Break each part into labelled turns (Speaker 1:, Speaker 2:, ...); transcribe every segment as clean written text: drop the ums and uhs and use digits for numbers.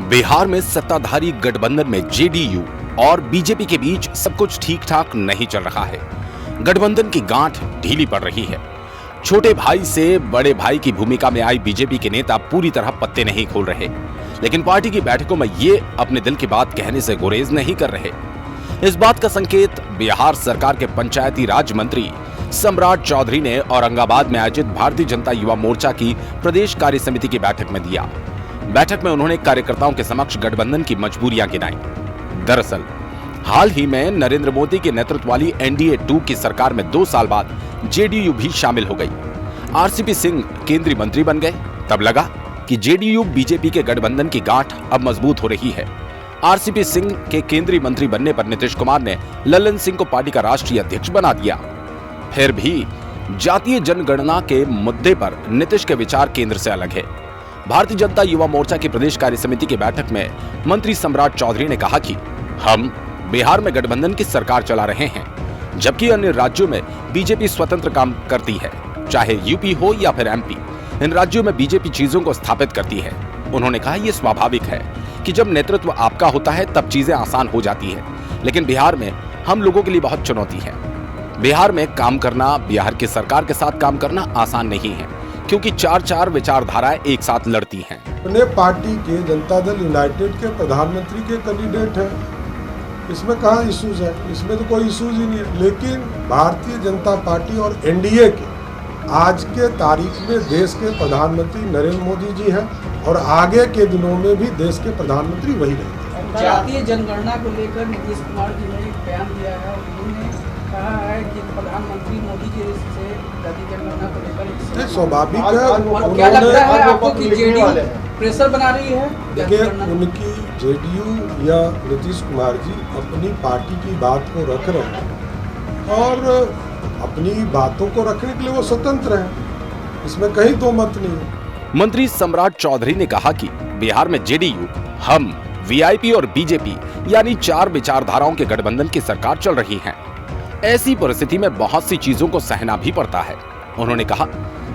Speaker 1: बिहार में सत्ताधारी गठबंधन में जेडीयू और बीजेपी के बीच सब कुछ ठीक ठाक नहीं चल रहा है। गठबंधन की गांठ ढीली पड़ रही है। छोटे भाई से बड़े भाई की भूमिका में आई बीजेपी के नेता पूरी तरह पत्ते नहीं खोल रहे, लेकिन पार्टी की बैठकों में ये अपने दिल की बात कहने से गुरेज नहीं कर रहे। इस बात का संकेत बिहार सरकार के पंचायती राज मंत्री सम्राट चौधरी ने औरंगाबाद में आयोजित भारतीय जनता युवा मोर्चा की प्रदेश कार्य समिति की बैठक में दिया। बैठक में उन्होंने कार्यकर्ताओं के समक्ष गठबंधन की मजबूरियां गिनाई। दरअसल हाल ही में नरेंद्र मोदी के नेतृत्व वाली एनडीए 2 की सरकार में 2 साल बाद जेडीयू भी शामिल हो गई। आरसीपी सिंह केंद्रीय मंत्री बन गए। तब लगा कि जेडीयू बीजेपी के गठबंधन की गांठ अब मजबूत हो रही है। आरसीपी सिंह के केंद्रीय मंत्री बनने पर नीतीश कुमार ने लल्लन सिंह को पार्टी का राष्ट्रीय अध्यक्ष बना दिया। फिर भी जातीय जनगणना के मुद्दे पर नीतीश के विचार केंद्र से अलग है। भारतीय जनता युवा मोर्चा की प्रदेश कार्य समिति की बैठक में मंत्री सम्राट चौधरी ने कहा कि हम बिहार में गठबंधन की सरकार चला रहे हैं, जबकि अन्य राज्यों में बीजेपी स्वतंत्र काम करती है, चाहे यूपी हो या फिर एमपी। इन राज्यों में बीजेपी चीजों को स्थापित करती है। उन्होंने कहा यह स्वाभाविक है कि जब नेतृत्व आपका होता है तब चीजें आसान हो जाती है, लेकिन बिहार में हम लोगों के लिए बहुत चुनौती है। बिहार में काम करना, बिहार की सरकार के साथ काम करना आसान नहीं है, क्योंकि 4 विचारधाराएं एक साथ लड़ती हैं।
Speaker 2: अपने पार्टी के जनता दल यूनाइटेड के प्रधानमंत्री के कैंडिडेट हैं, इसमें कहाँ इश्यूज है? इसमें तो कोई इश्यूज ही नहीं है। लेकिन भारतीय जनता पार्टी और एनडीए के आज के तारीख में देश के प्रधानमंत्री नरेंद्र मोदी जी हैं और आगे के दिनों में भी देश के प्रधानमंत्री वही रहेंगे।
Speaker 3: जातीय जनगणना को लेकर नीतीश कुमार जी ने एक बयान दिया है और उन्होंने कहा है कि प्रधानमंत्री मोदी जी से जातीय जनगणना को लेकर
Speaker 2: स्वाभाविक है।
Speaker 3: और क्या लगता है आपको कि जेडीयू प्रेशर बना रही है?
Speaker 2: देखिए, उनकी जेडीयू या नीतीश कुमार जी अपनी पार्टी की बात को रख रहे हैं और अपनी बातों को रखने के लिए वो स्वतंत्र हैं, इसमें कहीं दो मत नहीं है।
Speaker 1: मंत्री सम्राट चौधरी ने कहा कि बिहार में जेडीयू, हम, वीआईपी और बीजेपी यानी 4 विचारधाराओं के गठबंधन की सरकार चल रही है। ऐसी परिस्थिति में बहुत सी चीजों को सहना भी पड़ता है। उन्होंने कहा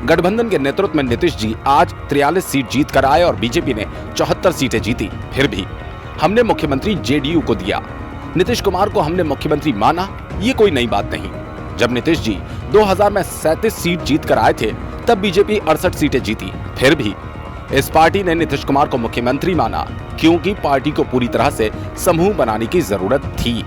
Speaker 1: गठबंधन के नेतृत्व में नीतीश जी आज 43 सीट जीत कर आए और बीजेपी ने 74 सीटें जीती। फिर भी हमने मुख्यमंत्री जेडीयू को दिया। नीतीश कुमार को हमने मुख्यमंत्री माना, ये कोई नई बात नहीं। जब नीतीश जी 2000 में 37 सीट जीत कर आए थे तब बीजेपी 68 सीटें जीती। फिर भी इस पार्टी ने नीतीश कुमार को मुख्यमंत्री माना, क्योंकि पार्टी को पूरी तरह से समूह बनाने की जरूरत थी।